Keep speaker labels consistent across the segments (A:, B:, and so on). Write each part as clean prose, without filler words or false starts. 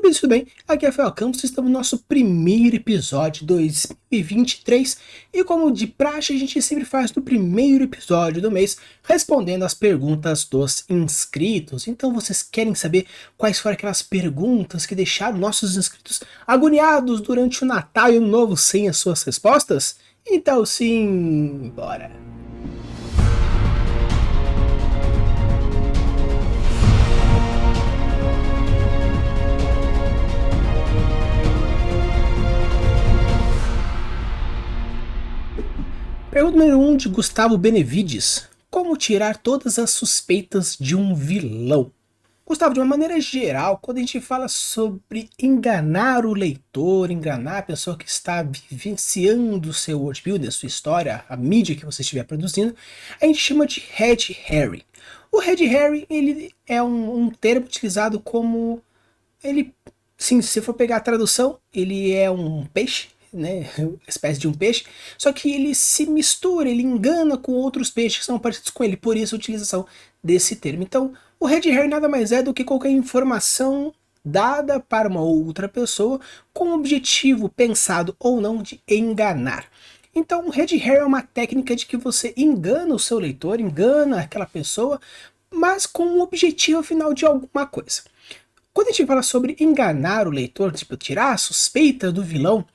A: Tudo bem? Aqui é Rafael Campos, estamos no nosso primeiro episódio 2023 e como de praxe a gente sempre faz no primeiro episódio do mês respondendo as perguntas dos inscritos. Então vocês querem saber quais foram aquelas perguntas que deixaram nossos inscritos agoniados durante o Natal e o Ano Novo sem as suas respostas? Então sim, bora! Pergunta número 1 de Gustavo Benevides. Como tirar todas as suspeitas de um vilão? Gustavo, de uma maneira geral, quando a gente fala sobre enganar o leitor, enganar a pessoa que está vivenciando o seu worldbuilding, a sua história, a mídia que você estiver produzindo, a gente chama de Red Herring. O Red Herring, ele é um termo utilizado como... Sim, se você for pegar a tradução, ele é um peixe, né, espécie de um peixe, só que ele se mistura, ele engana com outros peixes que são parecidos com ele, por isso a utilização desse termo. Então, o Red Herring nada mais é do que qualquer informação dada para uma outra pessoa com o objetivo, pensado ou não, de enganar. Então, o Red Herring é uma técnica de que você engana o seu leitor, engana aquela pessoa, mas com o objetivo final de alguma coisa. Quando a gente fala sobre enganar o leitor, tipo, tirar a suspeita do vilão,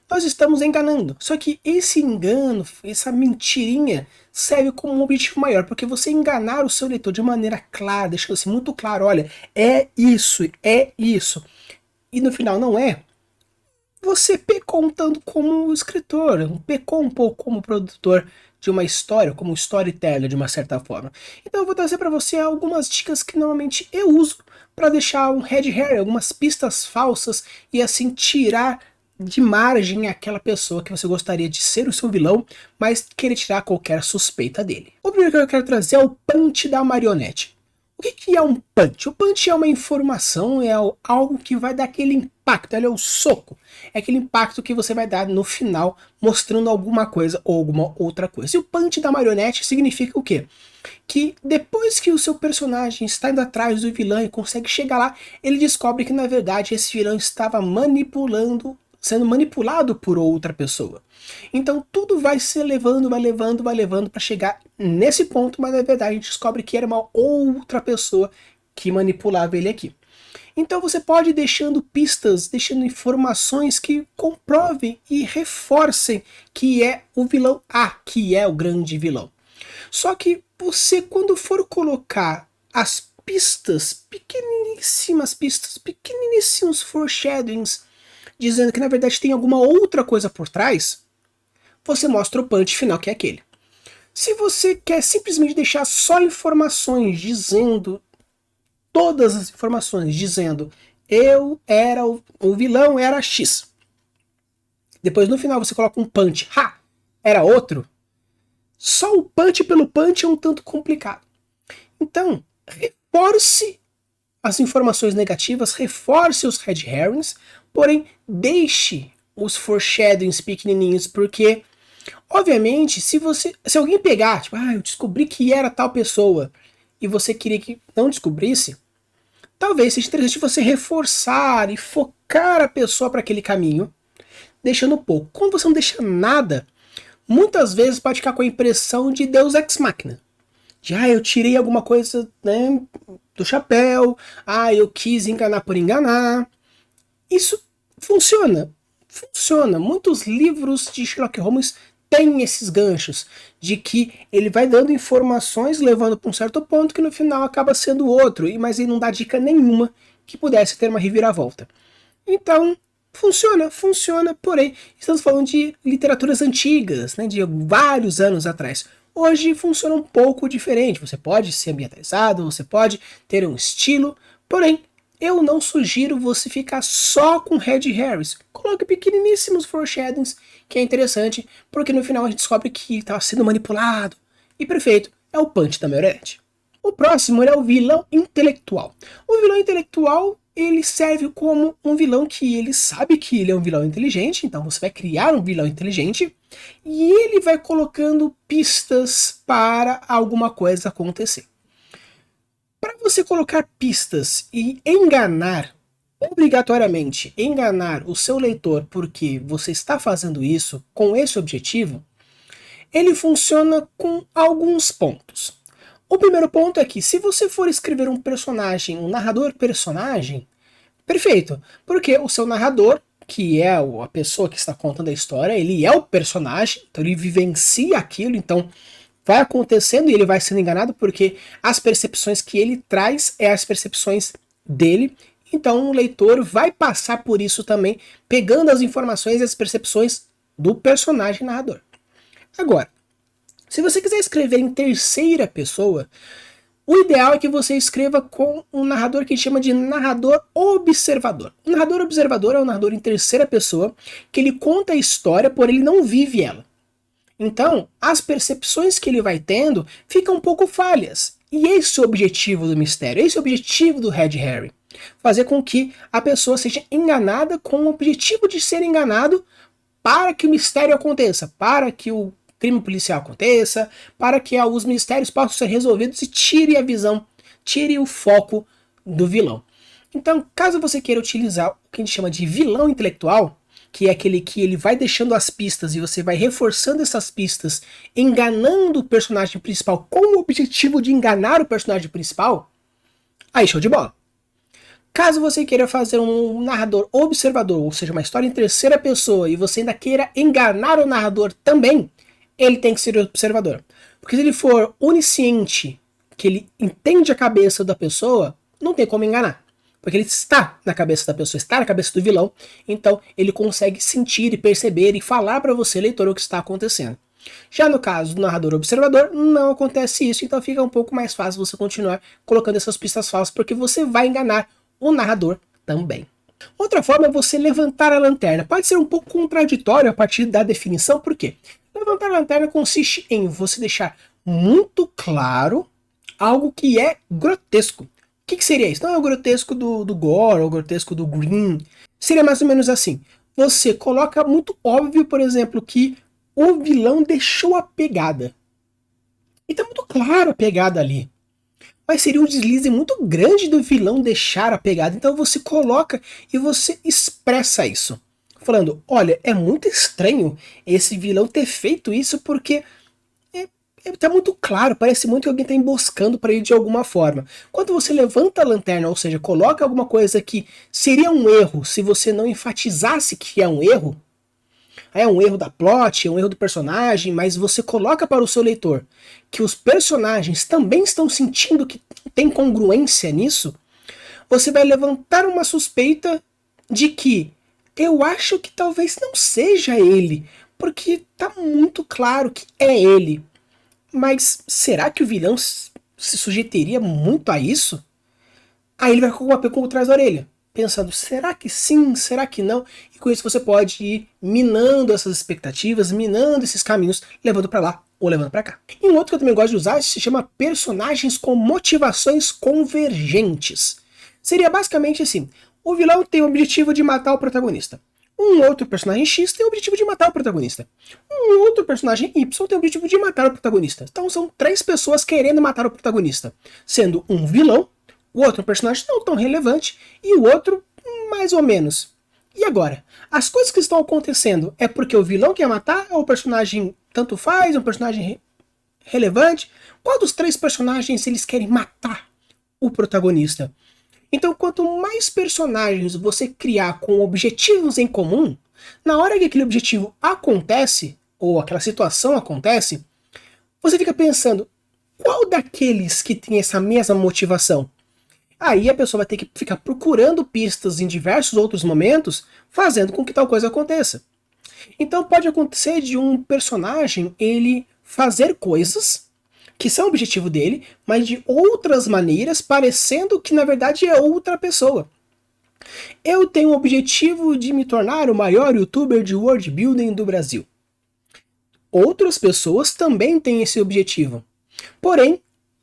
A: nós estamos enganando. Só que esse engano, essa mentirinha, serve como um objetivo maior, porque você enganar o seu leitor de maneira clara, deixando assim muito claro, olha, é isso, e no final não é, você pecou um tanto como escritor, pecou um pouco como produtor de uma história, como storyteller de uma certa forma. Então eu vou trazer para você algumas dicas que normalmente eu uso para deixar um red herring, algumas pistas falsas e assim tirar de margem aquela pessoa que você gostaria de ser o seu vilão, mas querer tirar qualquer suspeita dele. O primeiro que eu quero trazer é o punch da marionete. O que é um punch? O punch é uma informação, é algo que vai dar aquele impacto, é o soco. É aquele impacto que você vai dar no final, mostrando alguma coisa ou alguma outra coisa. E o punch da marionete significa o quê? Que depois que o seu personagem está indo atrás do vilão e consegue chegar lá, ele descobre que na verdade esse vilão estava sendo manipulado por outra pessoa. Então tudo vai se levando, vai levando para chegar nesse ponto, mas na verdade a gente descobre que era uma outra pessoa que manipulava ele aqui. Então você pode ir deixando pistas, deixando informações que comprovem e reforcem que é o vilão A, que é o grande vilão. Só que você, quando for colocar as pistas, pequeniníssimos foreshadowings, dizendo que na verdade tem alguma outra coisa por trás, você mostra o punch final, que é aquele. Se você quer simplesmente deixar só informações dizendo, todas as informações dizendo, o vilão era X. Depois no final você coloca um punch, era outro. Só o punch pelo punch é um tanto complicado. Então, reforce as informações negativas, reforce os red herrings, porém deixe os foreshadowings pequenininhos, porque obviamente se alguém pegar, tipo, eu descobri que era tal pessoa, e você queria que não descobrisse, talvez seja interessante você reforçar e focar a pessoa para aquele caminho, deixando pouco. Quando você não deixa nada, muitas vezes pode ficar com a impressão de Deus Ex Machina. De, eu tirei alguma coisa, né, do chapéu, eu quis enganar por enganar. Isso funciona. Muitos livros de Sherlock Holmes têm esses ganchos, de que ele vai dando informações, levando para um certo ponto, que no final acaba sendo outro, mas ele não dá dica nenhuma que pudesse ter uma reviravolta. Então, funciona, porém, estamos falando de literaturas antigas, né, de vários anos atrás. Hoje funciona um pouco diferente, você pode ser ambientalizado, você pode ter um estilo, porém, eu não sugiro você ficar só com red herrings. Coloque pequeniníssimos foreshadowings, que é interessante, porque no final a gente descobre que estava sendo manipulado. E perfeito, é o punch da marionete. O próximo é o vilão intelectual. O vilão intelectual, ele serve como um vilão que ele sabe que ele é um vilão inteligente, então você vai criar um vilão inteligente, e ele vai colocando pistas para alguma coisa acontecer. Para você colocar pistas e enganar obrigatoriamente enganar o seu leitor porque você está fazendo isso com esse objetivo, ele funciona com alguns pontos. O primeiro ponto é que se você for escrever um personagem, um narrador personagem, perfeito, porque o seu narrador, que é a pessoa que está contando a história, ele é o personagem, então ele vivencia aquilo, então vai acontecendo e ele vai sendo enganado porque as percepções que ele traz é as percepções dele. Então o leitor vai passar por isso também, pegando as informações e as percepções do personagem narrador. Agora, se você quiser escrever em terceira pessoa, o ideal é que você escreva com um narrador que chama de narrador observador. O narrador observador é um narrador em terceira pessoa, que ele conta a história, porém ele não vive ela. Então, as percepções que ele vai tendo ficam um pouco falhas. E esse é o objetivo do mistério, esse é o objetivo do Red Herring. Fazer com que a pessoa seja enganada com o objetivo de ser enganado para que o mistério aconteça, para que o crime policial aconteça, para que os mistérios possam ser resolvidos e tire a visão, tire o foco do vilão. Então, caso você queira utilizar o que a gente chama de vilão intelectual, que é aquele que ele vai deixando as pistas e você vai reforçando essas pistas, enganando o personagem principal com o objetivo de enganar o personagem principal, aí show de bola. Caso você queira fazer um narrador observador, ou seja, uma história em terceira pessoa, e você ainda queira enganar o narrador também, ele tem que ser observador. Porque se ele for onisciente, que ele entende a cabeça da pessoa, não tem como enganar. Porque ele está na cabeça da pessoa, está na cabeça do vilão, então ele consegue sentir e perceber e falar para você, leitor, o que está acontecendo. Já no caso do narrador observador, não acontece isso, então fica um pouco mais fácil você continuar colocando essas pistas falsas, porque você vai enganar o narrador também. Outra forma é você levantar a lanterna. Pode ser um pouco contraditório a partir da definição, por quê? Levantar a lanterna consiste em você deixar muito claro algo que é grotesco. O que seria isso? Não é o grotesco do Gore ou o grotesco do Green. Seria mais ou menos assim. Você coloca muito óbvio, por exemplo, que o vilão deixou a pegada. E tá muito claro a pegada ali. Mas seria um deslize muito grande do vilão deixar a pegada. Então você coloca e você expressa isso. Falando, olha, é muito estranho esse vilão ter feito isso porque tá muito claro, parece muito que alguém tá emboscando para ele de alguma forma. Quando você levanta a lanterna, ou seja, coloca alguma coisa que seria um erro se você não enfatizasse que é um erro, é um erro da plot, é um erro do personagem, mas você coloca para o seu leitor que os personagens também estão sentindo que tem congruência nisso, você vai levantar uma suspeita de que eu acho que talvez não seja ele, porque tá muito claro que é ele. Mas será que o vilão se sujeitaria muito a isso? Aí ele vai com uma pulga atrás da orelha, pensando, será que sim, será que não? E com isso você pode ir minando essas expectativas, minando esses caminhos, levando para lá ou levando para cá. E um outro que eu também gosto de usar se chama personagens com motivações convergentes. Seria basicamente assim, o vilão tem o objetivo de matar o protagonista. Um outro personagem X tem o objetivo de matar o protagonista. Um outro personagem Y tem o objetivo de matar o protagonista. Então são 3 pessoas querendo matar o protagonista. Sendo um vilão, o outro personagem não tão relevante e o outro mais ou menos. E agora? As coisas que estão acontecendo é porque o vilão quer matar ou o personagem tanto faz, um personagem relevante? Qual dos 3 personagens eles querem matar o protagonista? Então, quanto mais personagens você criar com objetivos em comum, na hora que aquele objetivo acontece, ou aquela situação acontece, você fica pensando, qual daqueles que tem essa mesma motivação? Aí a pessoa vai ter que ficar procurando pistas em diversos outros momentos, fazendo com que tal coisa aconteça. Então pode acontecer de um personagem ele fazer coisas que são o objetivo dele, mas de outras maneiras, parecendo que na verdade é outra pessoa. Eu tenho o objetivo de me tornar o maior youtuber de world building do Brasil. Outras pessoas também têm esse objetivo. Porém,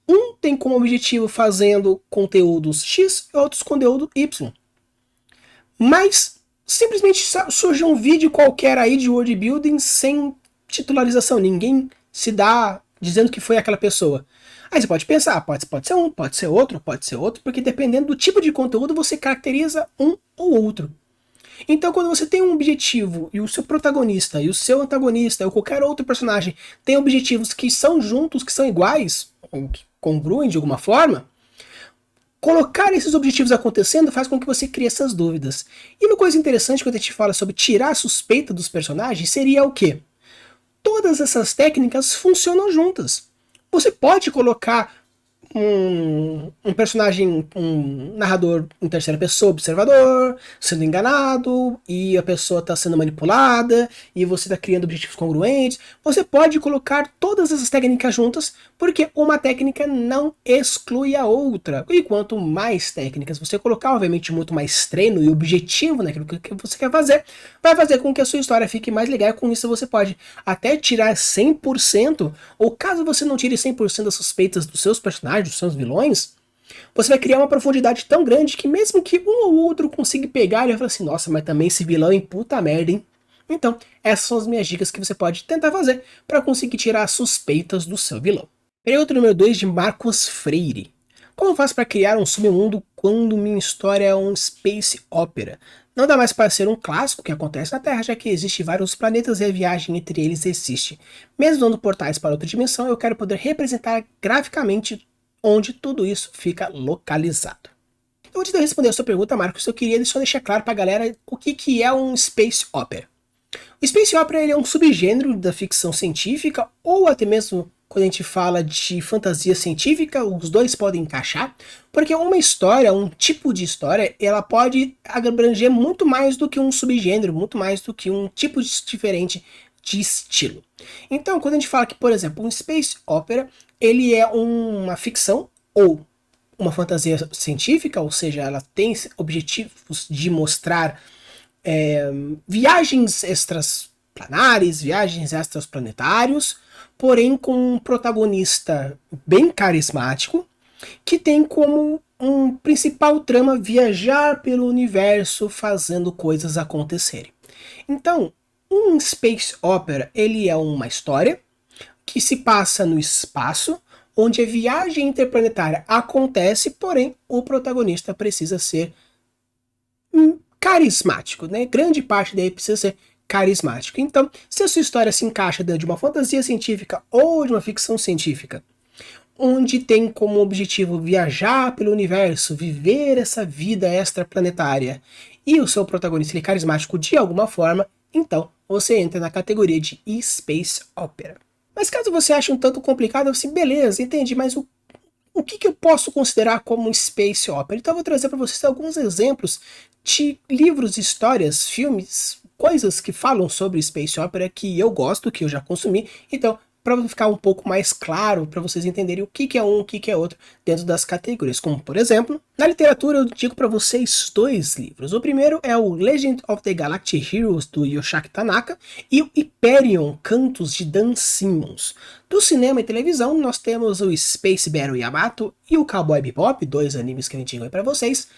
A: um tem como objetivo fazendo conteúdos X e outros conteúdo Y. Mas simplesmente surge um vídeo qualquer aí de world building sem titularização. Ninguém se dá dizendo que foi aquela pessoa. Aí você pode pensar, pode ser um, pode ser outro, porque dependendo do tipo de conteúdo você caracteriza um ou outro. Então, quando você tem um objetivo e o seu protagonista e o seu antagonista ou qualquer outro personagem tem objetivos que são juntos, que são iguais, ou que congruem de alguma forma, colocar esses objetivos acontecendo faz com que você crie essas dúvidas. E uma coisa interessante quando a gente fala sobre tirar a suspeita dos personagens seria o quê? Todas essas técnicas funcionam juntas. Você pode colocar um personagem, um narrador em terceira pessoa, observador, sendo enganado, e a pessoa está sendo manipulada, e você está criando objetivos congruentes. Você pode colocar todas essas técnicas juntas, porque uma técnica não exclui a outra. E quanto mais técnicas você colocar, obviamente muito mais treino e objetivo naquilo que você quer fazer, vai fazer com que a sua história fique mais legal. Com isso você pode até tirar 100%, ou caso você não tire 100% das suspeitas dos seus personagens, dos seus vilões, você vai criar uma profundidade tão grande que mesmo que um ou outro consiga pegar, ele vai falar assim, nossa, mas também esse vilão é puta merda, hein? Então, essas são as minhas dicas que você pode tentar fazer para conseguir tirar as suspeitas do seu vilão. Pergunta número 2 de Marcos Freire. Como faço para criar um submundo quando minha história é um space opera? Não dá mais para ser um clássico que acontece na Terra, já que existem vários planetas e a viagem entre eles existe. Mesmo dando portais para outra dimensão, eu quero poder representar graficamente onde tudo isso fica localizado. Então, antes de eu responder a sua pergunta, Marcos, eu queria só deixar claro para a galera o que é um space opera. O space opera ele é um subgênero da ficção científica, ou até mesmo quando a gente fala de fantasia científica, os dois podem encaixar, porque uma história, um tipo de história, ela pode abranger muito mais do que um subgênero, muito mais do que um tipo diferente de estilo. Então, quando a gente fala que, por exemplo, um space opera, ele é uma ficção ou uma fantasia científica, ou seja, ela tem objetivos de mostrar viagens extraplanares, viagens extraplanetários, porém com um protagonista bem carismático, que tem como um principal trama viajar pelo universo fazendo coisas acontecerem. Então, um space opera, ele é uma história que se passa no espaço, onde a viagem interplanetária acontece, porém o protagonista precisa ser carismático, né? Grande parte dele precisa ser carismático. Então, se a sua história se encaixa dentro de uma fantasia científica ou de uma ficção científica, onde tem como objetivo viajar pelo universo, viver essa vida extraplanetária, e o seu protagonista é carismático de alguma forma, então você entra na categoria de space opera. Mas caso você ache um tanto complicado, assim, beleza, entendi, mas o que eu posso considerar como um space opera? Então eu vou trazer para vocês alguns exemplos de livros, histórias, filmes, coisas que falam sobre space opera que eu gosto, que eu já consumi. Então, para ficar um pouco mais claro, para vocês entenderem o que é um, o que é outro dentro das categorias. Como, por exemplo, na literatura eu digo para vocês dois livros. O primeiro é o Legend of the Galactic Heroes, do Yoshiaki Tanaka, e o Hyperion, Cantos de Dan Simmons. Do cinema e televisão, nós temos o Space Battle Yamato e o Cowboy Bebop, dois animes que a gente digo aí para vocês.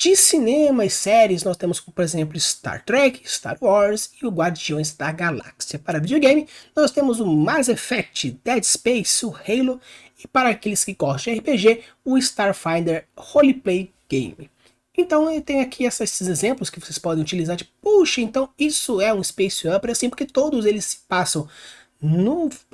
A: De cinema e séries, nós temos, por exemplo, Star Trek, Star Wars e o Guardiões da Galáxia. Para videogame, nós temos o Mass Effect, Dead Space, o Halo e para aqueles que gostam de RPG, o Starfinder Roleplay Game. Então eu tenho aqui esses exemplos que vocês podem utilizar de, puxa, então isso é um Space Opera, assim, porque todos eles se passam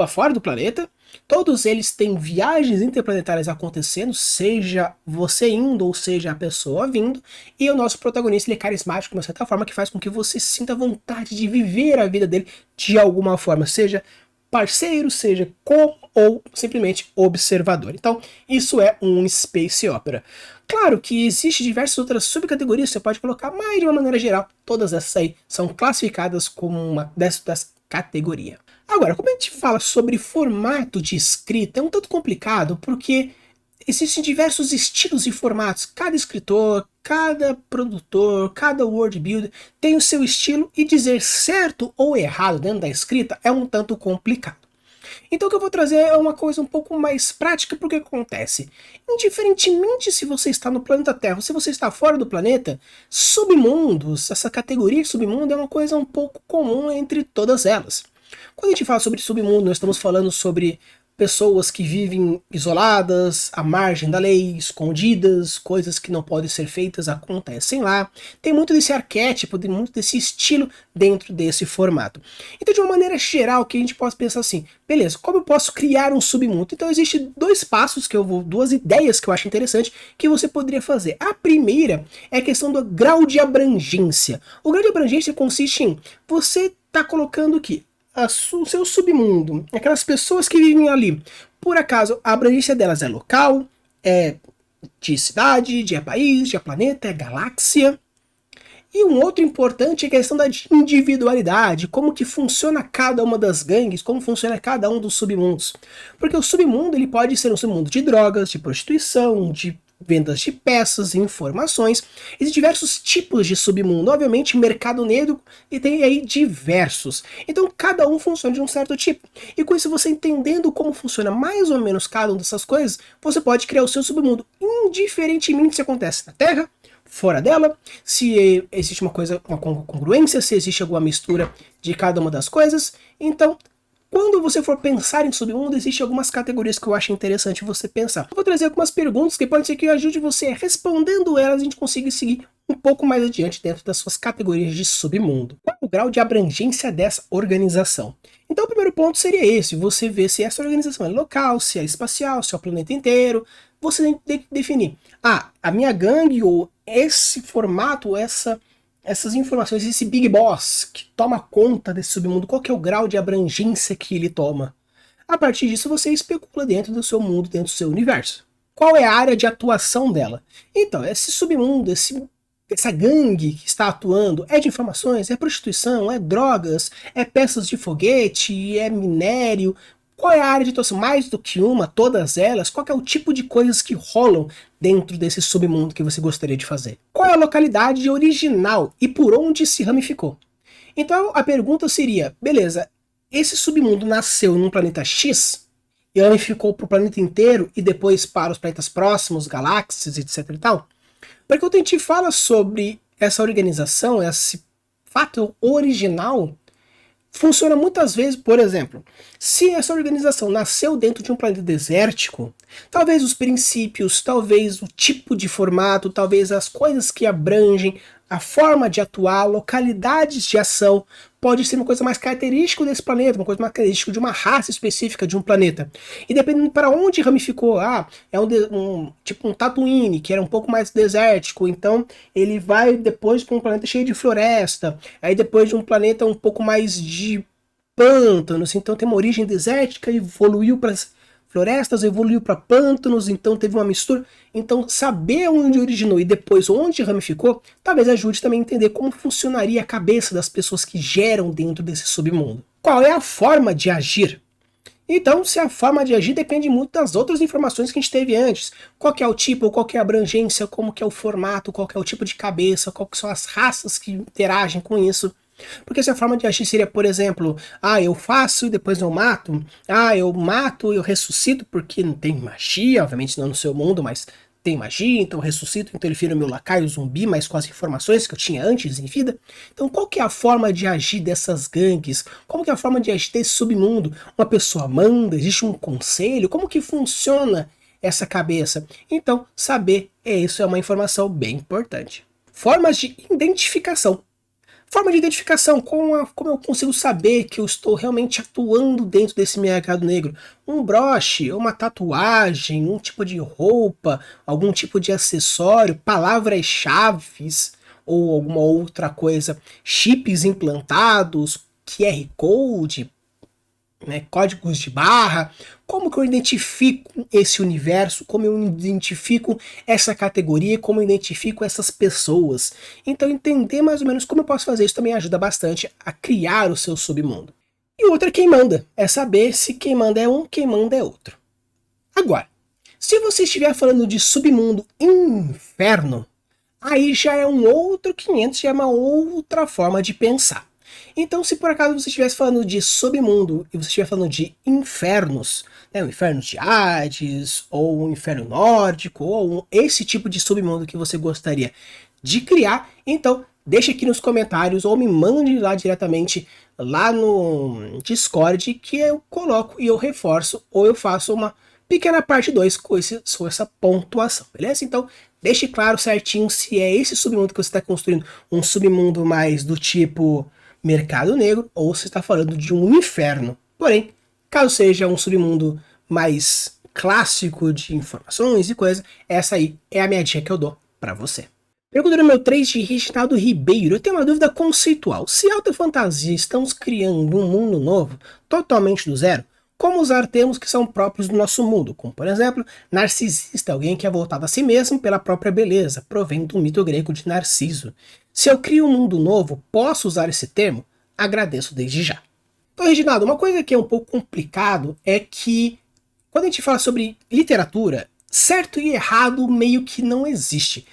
A: fora do planeta. Todos eles têm viagens interplanetárias acontecendo, seja você indo ou seja a pessoa vindo, e o nosso protagonista ele é carismático de uma certa forma que faz com que você sinta vontade de viver a vida dele de alguma forma, seja parceiro, seja como ou simplesmente observador. Então, isso é um space opera. Claro que existem diversas outras subcategorias, você pode colocar, mas de uma maneira geral, todas essas aí são classificadas como uma dessas categorias. Agora, como a gente fala sobre formato de escrita, é um tanto complicado, porque existem diversos estilos e formatos. Cada escritor, cada produtor, cada word builder tem o seu estilo, e dizer certo ou errado dentro da escrita é um tanto complicado. Então o que eu vou trazer é uma coisa um pouco mais prática, porque acontece. Indiferentemente se você está no planeta Terra ou se você está fora do planeta, submundos, essa categoria de submundo é uma coisa um pouco comum entre todas elas. Quando a gente fala sobre submundo, nós estamos falando sobre pessoas que vivem isoladas, à margem da lei, escondidas, coisas que não podem ser feitas acontecem lá. Tem muito desse arquétipo, tem muito desse estilo dentro desse formato. Então, de uma maneira geral, que a gente pode pensar assim, beleza, como eu posso criar um submundo? Então, existem duas ideias que eu acho interessante que você poderia fazer. A primeira é a questão do grau de abrangência. O grau de abrangência consiste em você tá colocando aqui o seu submundo, aquelas pessoas que vivem ali, por acaso a abrangência delas é local, é de cidade, de país, de planeta, é galáxia. E um outro importante é a questão da individualidade, como que funciona cada uma das gangues, como funciona cada um dos submundos. Porque o submundo ele pode ser um submundo de drogas, de prostituição, de vendas de peças, informações. Existem diversos tipos de submundo, obviamente mercado negro e tem aí diversos. Então cada um funciona de um certo tipo. E com isso você entendendo como funciona mais ou menos cada uma dessas coisas, você pode criar o seu submundo, indiferentemente se acontece na Terra, fora dela, se existe uma congruência, se existe alguma mistura de cada uma das coisas. Então, quando você for pensar em submundo, existem algumas categorias que eu acho interessante você pensar. Eu vou trazer algumas perguntas que pode ser que ajude você respondendo elas, a gente consiga seguir um pouco mais adiante dentro das suas categorias de submundo. Qual é o grau de abrangência dessa organização? Então o primeiro ponto seria esse, você ver se essa organização é local, se é espacial, se é o planeta inteiro. Você tem que definir, a minha gangue ou esse formato, essas informações, esse Big Boss que toma conta desse submundo, qual que é o grau de abrangência que ele toma? A partir disso você especula dentro do seu mundo, dentro do seu universo. Qual é a área de atuação dela? Então, esse submundo, essa gangue que está atuando, é de informações, é prostituição, é drogas, é peças de foguete, é minério. Qual é a área de atuação? Mais do que uma, todas elas? Qual é o tipo de coisas que rolam dentro desse submundo que você gostaria de fazer? Qual é a localidade original e por onde se ramificou? Então a pergunta seria, beleza, esse submundo nasceu num planeta X e ramificou para o planeta inteiro e depois para os planetas próximos, galáxias, etc e tal? Porque quando a gente fala sobre essa organização, esse fato original, funciona muitas vezes, por exemplo, se essa organização nasceu dentro de um planeta desértico, talvez os princípios, talvez o tipo de formato, talvez as coisas que abrangem, a forma de atuar, localidades de ação, pode ser uma coisa mais característica desse planeta, uma coisa mais característica de uma raça específica de um planeta. E dependendo para onde ramificou, é tipo um Tatooine, que era um pouco mais desértico, então ele vai depois para um planeta cheio de floresta, aí depois de um planeta um pouco mais de pântanos, então tem uma origem desértica e evoluiu para florestas, evoluiu para pântanos, então teve uma mistura. Então saber onde originou e depois onde ramificou, talvez ajude também a entender como funcionaria a cabeça das pessoas que geram dentro desse submundo. Qual é a forma de agir? Então, se a forma de agir depende muito das outras informações que a gente teve antes. Qual que é o tipo, qual que é a abrangência, como que é o formato, qual que é o tipo de cabeça, qual que são as raças que interagem com isso. Porque se a forma de agir seria, por exemplo, eu faço e depois eu mato, eu mato e eu ressuscito, porque não tem magia, obviamente não no seu mundo, mas tem magia, então eu ressuscito, então ele vira o meu lacaio zumbi, mas com as informações que eu tinha antes em vida. Então qual que é a forma de agir dessas gangues? Como que é a forma de agir desse submundo? Uma pessoa manda? Existe um conselho? Como que funciona essa cabeça? Então saber isso é uma informação bem importante. Formas de identificação. Forma de identificação, como eu consigo saber que eu estou realmente atuando dentro desse mercado negro? Um broche, uma tatuagem, um tipo de roupa, algum tipo de acessório, palavras-chave ou alguma outra coisa, chips implantados, QR Code, códigos de barra. Como que eu identifico esse universo, como eu identifico essa categoria, como eu identifico essas pessoas. Então entender mais ou menos como eu posso fazer isso também ajuda bastante a criar o seu submundo. E outra, quem manda, é saber se quem manda é um, quem manda é outro. Agora, se você estiver falando de submundo inferno, aí já é um outro 500, já é uma outra forma de pensar. Então, se por acaso você estivesse falando de submundo e você estiver falando de infernos, o inferno de Hades, ou o inferno nórdico, ou esse tipo de submundo que você gostaria de criar, então deixa aqui nos comentários ou me mande lá diretamente lá no Discord que eu coloco e eu reforço ou eu faço uma pequena parte 2 com essa pontuação, beleza? Então deixe claro certinho se é esse submundo que você está construindo um submundo mais do tipo mercado negro ou se está falando de um inferno. Porém, caso seja um submundo mais clássico de informações e coisa, essa aí é a minha dica que eu dou para você. Pergunta número 3 de Reginaldo Ribeiro. Eu tenho uma dúvida conceitual. Se alta fantasia estamos criando um mundo novo, totalmente do zero, como usar termos que são próprios do nosso mundo? Como, por exemplo, narcisista, alguém que é voltado a si mesmo pela própria beleza, provém do mito grego de Narciso. Se eu crio um mundo novo, posso usar esse termo? Agradeço desde já. Então, Reginaldo, uma coisa que é um pouco complicado é que, quando a gente fala sobre literatura, certo e errado meio que não existe.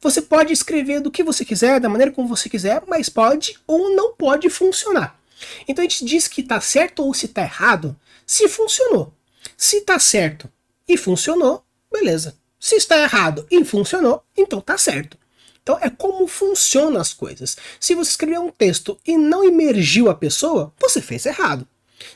A: Você pode escrever do que você quiser, da maneira como você quiser, mas pode ou não pode funcionar. Então a gente diz que está certo ou se está errado, se funcionou. Se está certo e funcionou, beleza. Se está errado e funcionou, então está certo. Então é como funcionam as coisas. Se você escrever um texto e não emergiu a pessoa, você fez errado.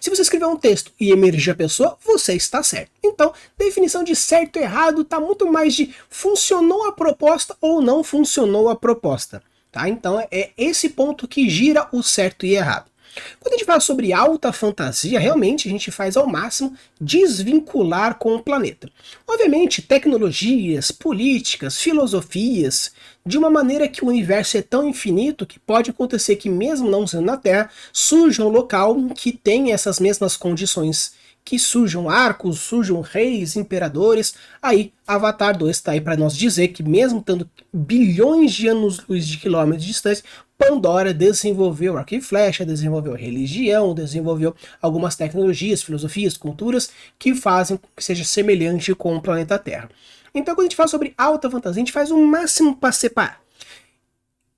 A: Se você escrever um texto e emergir a pessoa, você está certo. Então, definição de certo e errado está muito mais de funcionou a proposta ou não funcionou a proposta. Tá? Então, é esse ponto que gira o certo e errado. Quando a gente fala sobre alta fantasia, realmente a gente faz ao máximo desvincular com o planeta. Obviamente, tecnologias, políticas, filosofias, de uma maneira que o universo é tão infinito que pode acontecer que, mesmo não sendo na Terra, surja um local que tem essas mesmas condições, que surjam arcos, surjam reis, imperadores. Aí Avatar 2 está aí para nós dizer que, mesmo estando bilhões de anos-luz de quilômetros de distância, Pandora desenvolveu arco e flecha, desenvolveu religião, desenvolveu algumas tecnologias, filosofias, culturas que fazem com que seja semelhante com o planeta Terra. Então, quando a gente fala sobre alta fantasia, a gente faz o máximo para separar.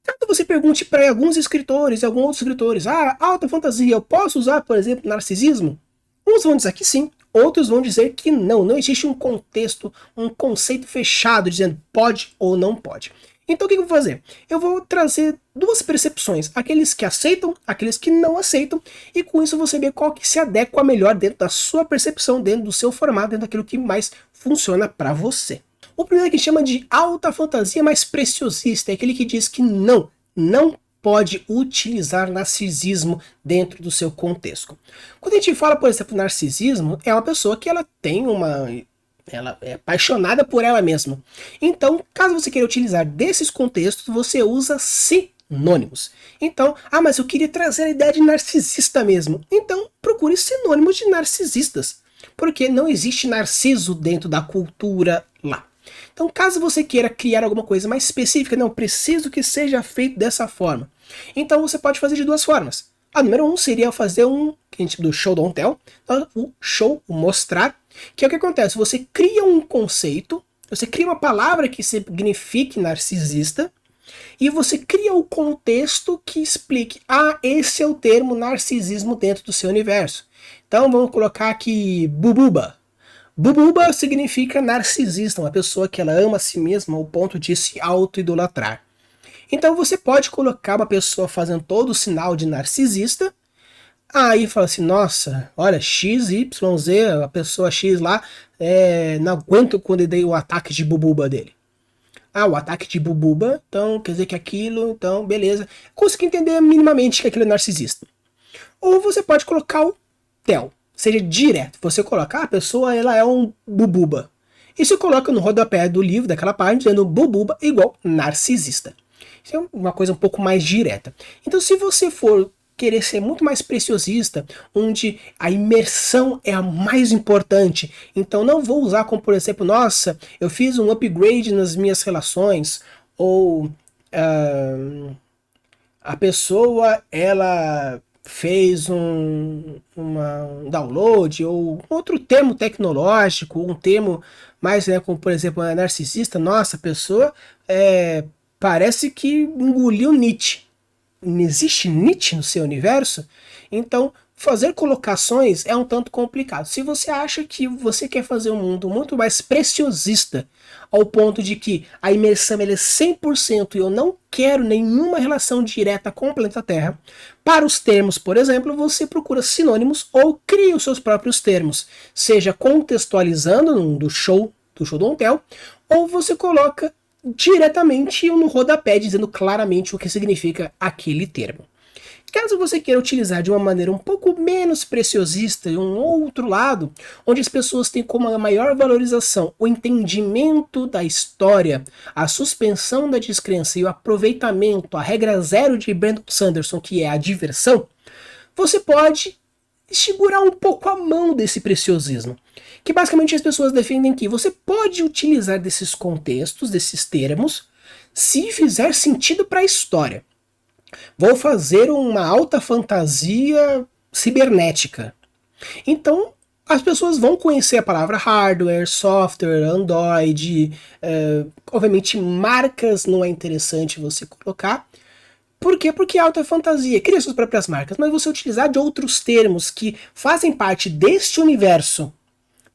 A: Caso você pergunte para alguns escritores e alguns outros escritores, alta fantasia, eu posso usar, por exemplo, narcisismo? Uns vão dizer que sim, outros vão dizer que não. Não existe um contexto, um conceito fechado dizendo pode ou não pode. Então o que eu vou fazer? Eu vou trazer duas percepções, aqueles que aceitam, aqueles que não aceitam, e com isso você vê qual que se adequa melhor dentro da sua percepção, dentro do seu formato, dentro daquilo que mais funciona para você. O primeiro que chama de alta fantasia mais preciosista, é aquele que diz que não pode utilizar narcisismo dentro do seu contexto. Quando a gente fala, por exemplo, narcisismo, é uma pessoa que ela é apaixonada por ela mesma. Então, caso você queira utilizar desses contextos, você usa sinônimos. Então, mas eu queria trazer a ideia de narcisista mesmo. Então, procure sinônimos de narcisistas. Porque não existe narciso dentro da cultura lá. Então, caso você queira criar alguma coisa mais específica, não, preciso que seja feito dessa forma. Então, você pode fazer de duas formas. A número 1 seria fazer que a gente chama do show don't tell, o show, o mostrar, que é o que acontece, você cria um conceito, você cria uma palavra que signifique narcisista, e você cria o contexto que explique, esse é o termo narcisismo dentro do seu universo. Então vamos colocar aqui bububa. Bububa significa narcisista, uma pessoa que ela ama a si mesma ao ponto de se auto-idolatrar. Então você pode colocar uma pessoa fazendo todo o sinal de narcisista, aí fala assim, nossa, olha, XYZ, a pessoa X lá, não aguento quando eu dei o ataque de bububa dele. O ataque de bububa, então quer dizer que aquilo, então beleza. Consegui entender minimamente que aquilo é narcisista. Ou você pode colocar o tel, seja direto. Você coloca, a pessoa ela é um bububa. E você coloca no rodapé do livro, daquela página, dizendo bububa igual narcisista. Isso é uma coisa um pouco mais direta. Então, se você for querer ser muito mais preciosista, onde a imersão é a mais importante, então não vou usar como, por exemplo, nossa, eu fiz um upgrade nas minhas relações, ou a pessoa, ela fez um download, ou outro termo tecnológico, um termo mais, como por exemplo, narcisista, nossa, a pessoa parece que engoliu Nietzsche. Não existe Nietzsche no seu universo? Então, fazer colocações é um tanto complicado. Se você acha que você quer fazer um mundo muito mais preciosista, ao ponto de que a imersão é 100% e eu não quero nenhuma relação direta com o planeta Terra, para os termos, por exemplo, você procura sinônimos ou cria os seus próprios termos, seja contextualizando do show do Ontel, ou você coloca diretamente no rodapé, dizendo claramente o que significa aquele termo. Caso você queira utilizar de uma maneira um pouco menos preciosista e um outro lado, onde as pessoas têm como a maior valorização o entendimento da história, a suspensão da descrença e o aproveitamento, a regra zero de Brandon Sanderson, que é a diversão, você pode segurar um pouco a mão desse preciosismo. Que basicamente as pessoas defendem que você pode utilizar desses contextos, desses termos, se fizer sentido para a história. Vou fazer uma alta fantasia cibernética. Então, as pessoas vão conhecer a palavra hardware, software, Android. Obviamente, marcas não é interessante você colocar. Por quê? Porque é alta fantasia. Cria suas próprias marcas, mas você utilizar de outros termos que fazem parte deste universo,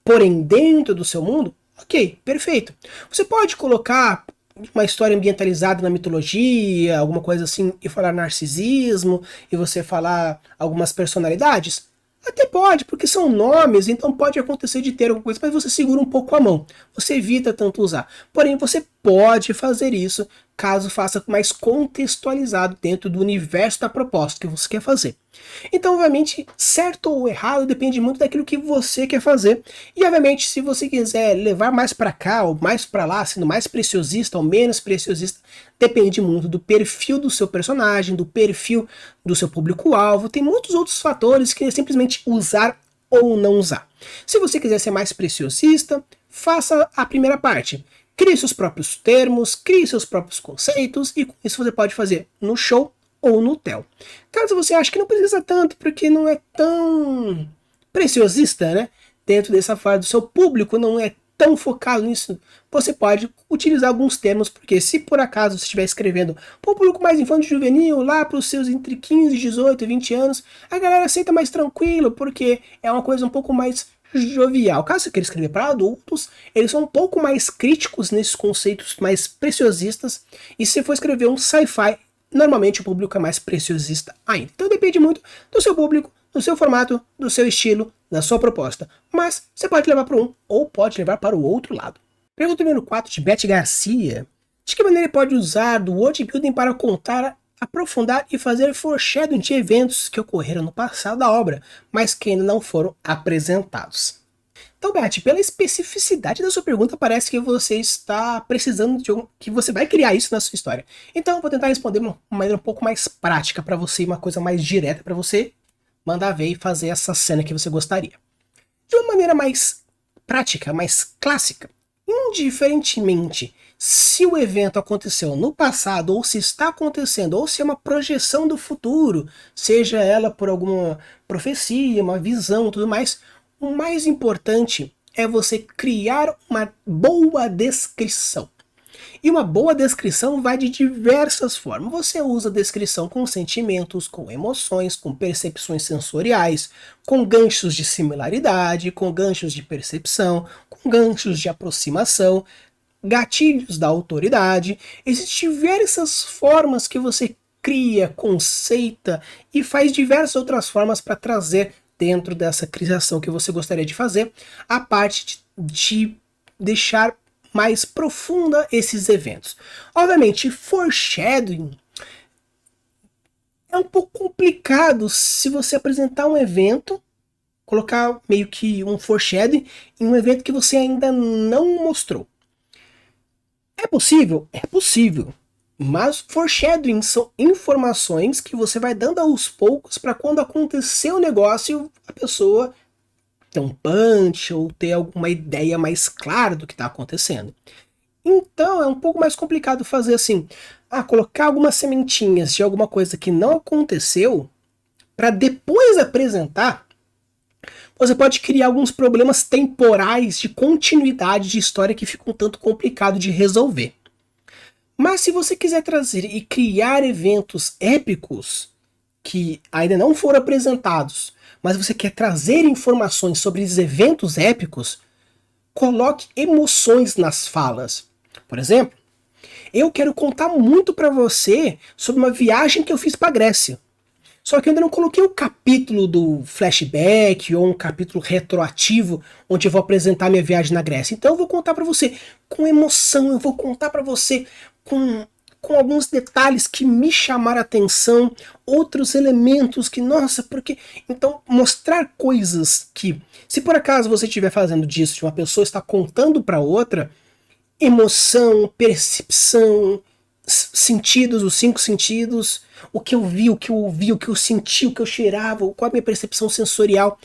A: porém dentro do seu mundo, ok, perfeito. Você pode colocar uma história ambientalizada na mitologia, alguma coisa assim, e falar narcisismo, e você falar algumas personalidades? Até pode, porque são nomes, então pode acontecer de ter alguma coisa, mas você segura um pouco a mão. Você evita tanto usar. Porém, você pode fazer isso caso faça mais contextualizado dentro do universo da proposta que você quer fazer. Então, obviamente, certo ou errado depende muito daquilo que você quer fazer. E, obviamente, se você quiser levar mais para cá ou mais para lá, sendo mais preciosista ou menos preciosista, depende muito do perfil do seu personagem, do perfil do seu público-alvo. Tem muitos outros fatores que é simplesmente usar ou não usar. Se você quiser ser mais preciosista, faça a primeira parte. Crie seus próprios termos, crie seus próprios conceitos, e com isso você pode fazer no show ou no tel. Caso você ache que não precisa tanto, porque não é tão preciosista, né? Dentro dessa fase do seu público, não é tão focado nisso, você pode utilizar alguns termos, porque se por acaso você estiver escrevendo para um público mais infantil juvenil, lá para os seus entre 15, 18 e 20 anos, a galera aceita mais tranquilo, porque é uma coisa um pouco mais jovial. Caso você queira escrever para adultos, eles são um pouco mais críticos nesses conceitos mais preciosistas, e se for escrever um sci-fi, normalmente o público é mais preciosista ainda. Então depende muito do seu público, do seu formato, do seu estilo, da sua proposta. Mas você pode levar para um ou pode levar para o outro lado. Pergunta número 4 de Beth Garcia. De que maneira ele pode usar do world building para contar, aprofundar e fazer foreshadowing de eventos que ocorreram no passado da obra, mas que ainda não foram apresentados? Então, Beth, pela especificidade da sua pergunta, parece que você está precisando de que você vai criar isso na sua história. Então, eu vou tentar responder de uma maneira um pouco mais prática para você, uma coisa mais direta para você mandar ver e fazer essa cena que você gostaria. De uma maneira mais prática, mais clássica, indiferentemente se o evento aconteceu no passado, ou se está acontecendo, ou se é uma projeção do futuro, seja ela por alguma profecia, uma visão, tudo mais, o mais importante é você criar uma boa descrição. E uma boa descrição vai de diversas formas. Você usa descrição com sentimentos, com emoções, com percepções sensoriais, com ganchos de similaridade, com ganchos de percepção, com ganchos de aproximação, gatilhos da autoridade. Existem diversas formas que você cria, conceita e faz diversas outras formas para trazer dentro dessa criação que você gostaria de fazer a parte de deixar mais profunda esses eventos. Obviamente, foreshadowing é um pouco complicado se você apresentar um evento, colocar meio que um foreshadowing em um evento que você ainda não mostrou. É possível? É possível. Mas foreshadowing são informações que você vai dando aos poucos para quando acontecer o negócio, a pessoa ter um punch ou ter alguma ideia mais clara do que está acontecendo. Então é um pouco mais complicado fazer assim, colocar algumas sementinhas de alguma coisa que não aconteceu para depois apresentar. Você pode criar alguns problemas temporais de continuidade de história que fica um tanto complicado de resolver. Mas se você quiser trazer e criar eventos épicos, que ainda não foram apresentados, mas você quer trazer informações sobre esses eventos épicos, coloque emoções nas falas. Por exemplo, eu quero contar muito para você sobre uma viagem que eu fiz para Grécia. Só que eu ainda não coloquei o capítulo do flashback ou um capítulo retroativo onde eu vou apresentar minha viagem na Grécia. Então eu vou contar para você com emoção, eu vou contar para você com alguns detalhes que me chamaram a atenção, outros elementos que, nossa, porque... Então, mostrar coisas que, se por acaso você estiver fazendo disso, de uma pessoa está contando para outra, emoção, percepção, sentidos, os 5 sentidos, o que eu vi, o que eu ouvi, o que eu senti, o que eu cheirava, qual a minha percepção sensorial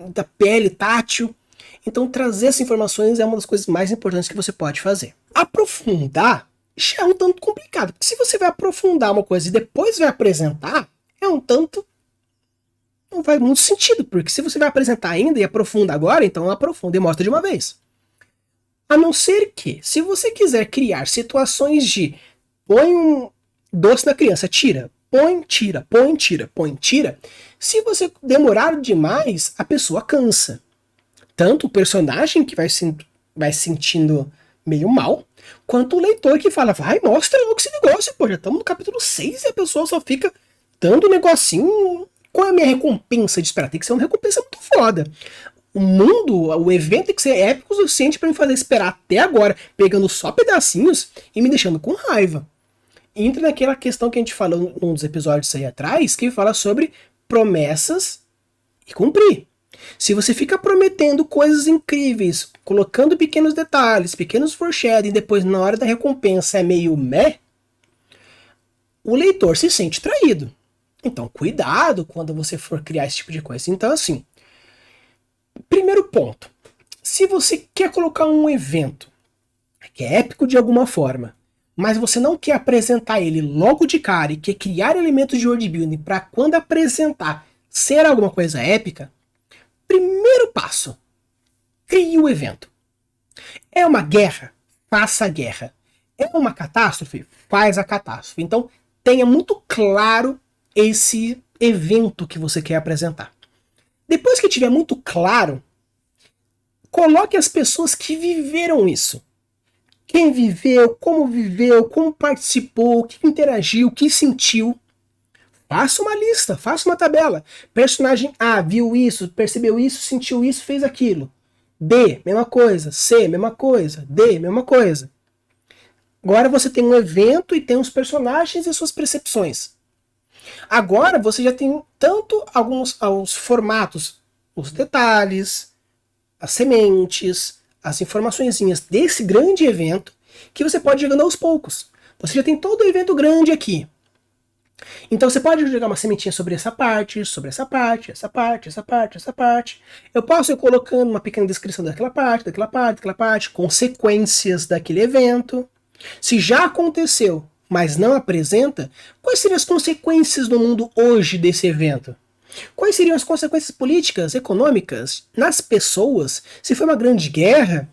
A: da pele, tátil. Então trazer essas informações é uma das coisas mais importantes que você pode fazer. Aprofundar já é um tanto complicado, porque se você vai aprofundar uma coisa e depois vai apresentar, é um tanto... não faz muito sentido, porque se você vai apresentar ainda e aprofunda agora, então aprofunda e mostra de uma vez. A não ser que, se você quiser criar situações de põe um doce na criança, tira, põe, tira, põe, tira, põe, tira, se você demorar demais, a pessoa cansa. Tanto o personagem que vai sentindo meio mal, quanto o leitor que fala, vai, mostra logo esse negócio, pô, já estamos no capítulo 6 e a pessoa só fica dando um negocinho. Qual é a minha recompensa de esperar? Tem que ser uma recompensa muito foda. O mundo, o evento tem que ser épico o suficiente para me fazer esperar até agora, pegando só pedacinhos e me deixando com raiva. Entra naquela questão que a gente falou num dos episódios aí atrás, que fala sobre promessas e cumprir. Se você fica prometendo coisas incríveis, colocando pequenos detalhes, pequenos foreshadowing, e depois na hora da recompensa é meio meh, o leitor se sente traído. Então cuidado quando você for criar esse tipo de coisa. Então assim, primeiro ponto, se você quer colocar um evento que é épico de alguma forma, mas você não quer apresentar ele logo de cara e quer criar elementos de world building para quando apresentar ser alguma coisa épica, primeiro passo, crie o evento. É uma guerra? Faça a guerra. É uma catástrofe? Faz a catástrofe. Então tenha muito claro esse evento que você quer apresentar. Depois que tiver muito claro, coloque as pessoas que viveram isso. Quem viveu, como participou, que interagiu, que sentiu. Faça uma lista, faça uma tabela. Personagem A viu isso, percebeu isso, sentiu isso, fez aquilo. B, mesma coisa. C, mesma coisa. D, mesma coisa. Agora você tem um evento e tem os personagens e suas percepções. Agora você já tem tanto os formatos, os detalhes, as sementes, as informaçõezinhas desse grande evento que você pode ir jogando aos poucos. Você já tem todo o evento grande aqui. Então você pode jogar uma sementinha sobre essa parte, sobre essa parte, essa parte, essa parte, essa parte. Eu posso ir colocando uma pequena descrição daquela parte, daquela parte, daquela parte, consequências daquele evento. Se já aconteceu, mas não apresenta, quais seriam as consequências no mundo hoje desse evento? Quais seriam as consequências políticas, econômicas, nas pessoas, se foi uma grande guerra,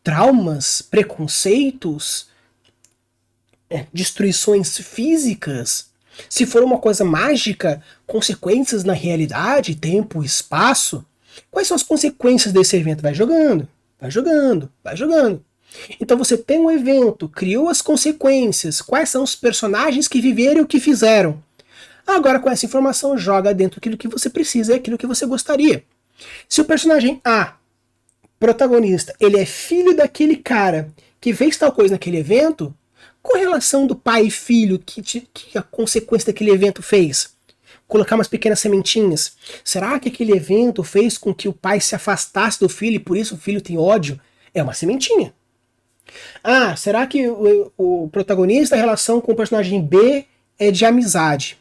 A: traumas, preconceitos, destruições físicas? Se for uma coisa mágica, consequências na realidade, tempo, espaço? Quais são as consequências desse evento? Vai jogando, vai jogando, vai jogando. Então você tem um evento, criou as consequências, quais são os personagens que viveram e o que fizeram. Agora com essa informação joga dentro aquilo que você precisa e aquilo que você gostaria. Se o personagem A, protagonista, ele é filho daquele cara que fez tal coisa naquele evento, qual a relação do pai e filho que a consequência daquele evento fez? Colocar umas pequenas sementinhas. Será que aquele evento fez com que o pai se afastasse do filho e por isso o filho tem ódio? É uma sementinha. Ah, será que o protagonista, a relação com o personagem B é de amizade?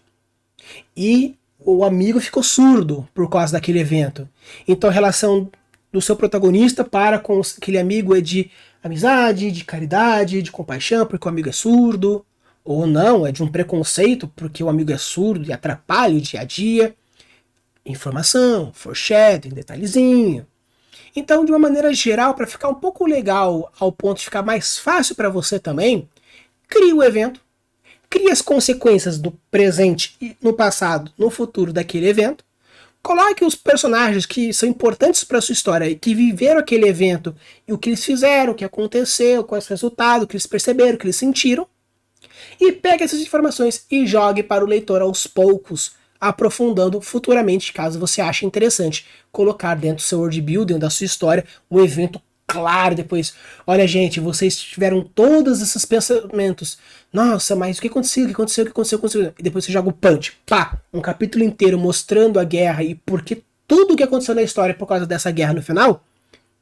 A: E o amigo ficou surdo por causa daquele evento. Então a relação do seu protagonista para com aquele amigo é de amizade, de caridade, de compaixão, porque o amigo é surdo. Ou não, é de um preconceito, porque o amigo é surdo e atrapalha o dia a dia. Informação, foreshadowing, detalhezinho. Então, de uma maneira geral, para ficar um pouco legal, ao ponto de ficar mais fácil para você também, crie o evento, crie as consequências do presente, e no passado, no futuro daquele evento, coloque os personagens que são importantes para a sua história e que viveram aquele evento e o que eles fizeram, o que aconteceu, quais resultados, o que eles perceberam, o que eles sentiram, e pegue essas informações e jogue para o leitor aos poucos, aprofundando futuramente, caso você ache interessante, colocar dentro do seu world building, da sua história, o evento claro depois. Olha, gente, vocês tiveram todos esses pensamentos. Nossa, mas o que aconteceu? O que aconteceu? O que aconteceu? O que aconteceu? E depois você joga o punch. Pá! Um capítulo inteiro mostrando a guerra e por que tudo o que aconteceu na história por causa dessa guerra no final.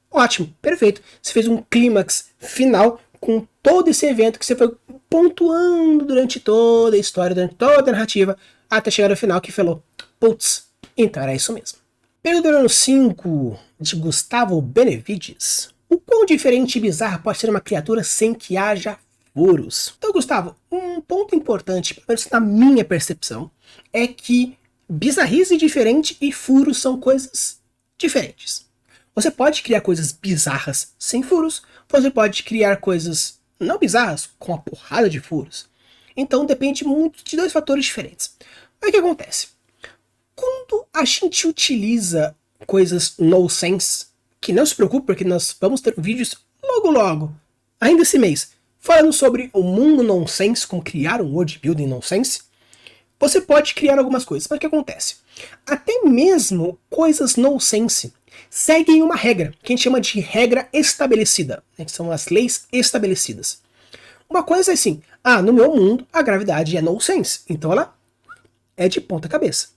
A: Ótimo, perfeito. Você fez um clímax final com todo esse evento que você foi pontuando durante toda a história, durante toda a narrativa, até chegar no final que falou, putz, então era isso mesmo. Pergunta número 5, de Gustavo Benevides. O quão diferente e bizarro pode ser uma criatura sem que haja furos? Então, Gustavo, um ponto importante, pelo menos na minha percepção, é que bizarrice diferente e furos são coisas diferentes. Você pode criar coisas bizarras sem furos, você pode criar coisas não bizarras com uma porrada de furos. Então depende muito de dois fatores diferentes. Mas o que acontece? Quando a gente utiliza coisas nonsense, que não se preocupe porque nós vamos ter vídeos logo, ainda esse mês, falando sobre o mundo nonsense, como criar um world building nonsense, você pode criar algumas coisas. Mas o que acontece? Até mesmo coisas nonsense seguem uma regra, que a gente chama de regra estabelecida, né, que são as leis estabelecidas. Uma coisa é assim, no meu mundo a gravidade é nonsense, então ela é de ponta cabeça.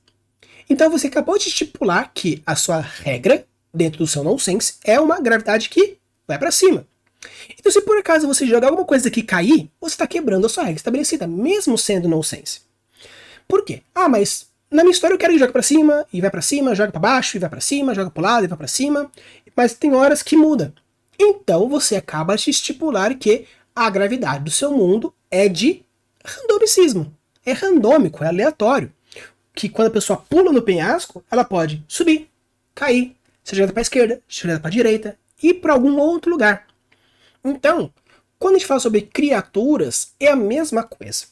A: Então você acabou de estipular que a sua regra, dentro do seu nonsense, é uma gravidade que vai para cima. Então se por acaso você jogar alguma coisa que cair, você está quebrando a sua regra estabelecida, mesmo sendo nonsense. Por quê? Mas na minha história eu quero que jogue pra cima, e vai pra cima, joga pra baixo, e vai pra cima, joga pro lado, e vai pra cima. Mas tem horas que muda. Então você acaba de estipular que a gravidade do seu mundo é de randomicismo. É randômico, é aleatório. Que quando a pessoa pula no penhasco, ela pode subir, cair, seja jogada pra esquerda, seja jogada pra direita, e para algum outro lugar. Então, quando a gente fala sobre criaturas, é a mesma coisa.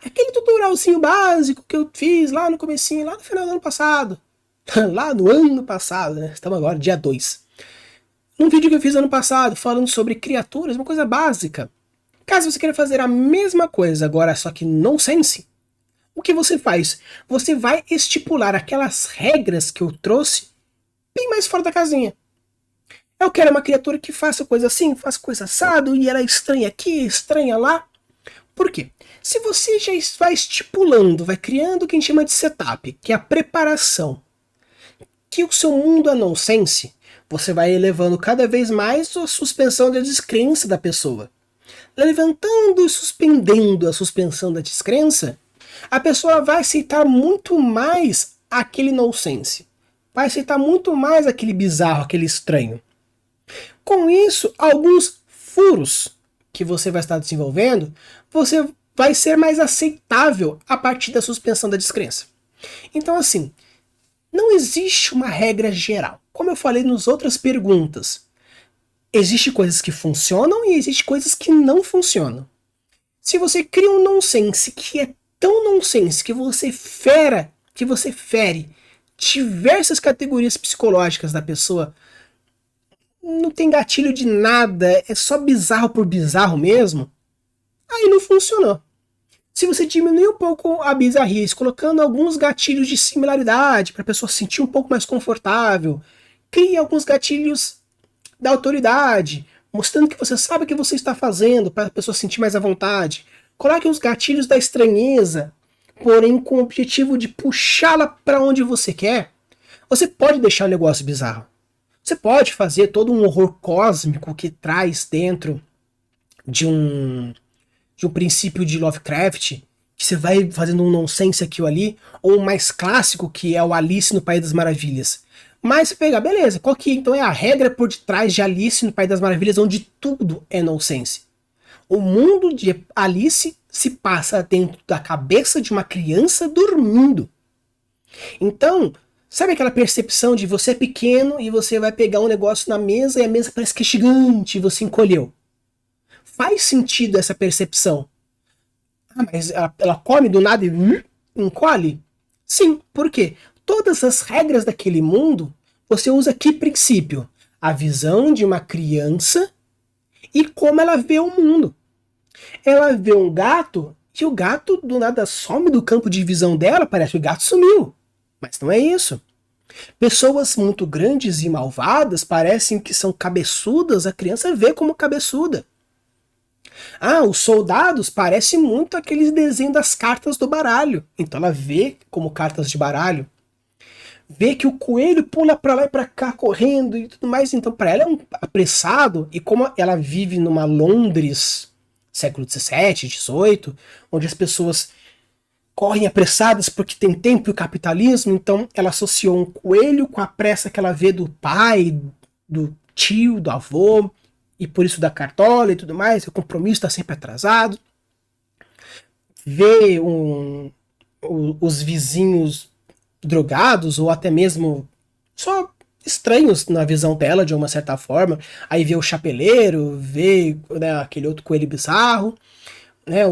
A: Aquele tutorialzinho básico que eu fiz lá no comecinho, lá no final do ano passado. Lá no ano passado, né? Estamos agora, dia 2. Num vídeo que eu fiz ano passado, falando sobre criaturas, uma coisa básica. Caso você queira fazer a mesma coisa agora, só que nonsense, o que você faz? Você vai estipular aquelas regras que eu trouxe bem mais fora da casinha. Eu quero uma criatura que faça coisa assim, faça coisa assado, e ela é estranha aqui, estranha lá. Por quê? Se você já vai estipulando, vai criando o que a gente chama de setup, que é a preparação, que o seu mundo é nonsense, você vai elevando cada vez mais a suspensão da descrença da pessoa. Levantando e suspendendo a suspensão da descrença, a pessoa vai aceitar muito mais aquele nonsense. Vai aceitar muito mais aquele bizarro, aquele estranho. Com isso, alguns furos que você vai estar desenvolvendo, você vai ser mais aceitável a partir da suspensão da descrença. Então, assim, não existe uma regra geral. Como eu falei nas outras perguntas, existem coisas que funcionam e existem coisas que não funcionam. Se você cria um nonsense que é tão nonsense que você fere diversas categorias psicológicas da pessoa, não tem gatilho de nada, é só bizarro por bizarro mesmo, aí não funcionou. Se você diminuir um pouco a bizarrice, colocando alguns gatilhos de similaridade para a pessoa se sentir um pouco mais confortável, crie alguns gatilhos da autoridade, mostrando que você sabe o que você está fazendo para a pessoa se sentir mais à vontade. Coloque os gatilhos da estranheza, porém com o objetivo de puxá-la para onde você quer. Você pode deixar o negócio bizarro. Você pode fazer todo um horror cósmico que traz dentro de um princípio de Lovecraft, que você vai fazendo um nonsense aqui ou ali, ou o mais clássico, que é o Alice no País das Maravilhas. Mas você pega, beleza, qual que então é a regra por detrás de Alice no País das Maravilhas, onde tudo é nonsense? O mundo de Alice se passa dentro da cabeça de uma criança dormindo. Então, sabe aquela percepção de você é pequeno e você vai pegar um negócio na mesa e a mesa parece que é gigante e você encolheu? Faz sentido essa percepção. Ah, mas ela come do nada e encolhe? Sim, por quê? Todas as regras daquele mundo, você usa que princípio? A visão de uma criança e como ela vê o mundo. Ela vê um gato e o gato do nada some do campo de visão dela, parece que o gato sumiu. Mas não é isso. Pessoas muito grandes e malvadas parecem que são cabeçudas, a criança vê como cabeçuda. Ah, os soldados parecem muito aqueles desenhos das cartas do baralho. Então ela vê como cartas de baralho. Vê que o coelho pula pra lá e pra cá correndo e tudo mais. Então para ela é um apressado. E como ela vive numa Londres século XVII, XVIII, onde as pessoas correm apressadas porque tem tempo e o capitalismo, então ela associou um coelho com a pressa que ela vê do pai, do tio, do avô, e por isso da cartola e tudo mais, o compromisso está sempre atrasado. Vê os vizinhos drogados, ou até mesmo só estranhos na visão dela, de uma certa forma. Aí vê o chapeleiro, vê, né, aquele outro coelho bizarro, né,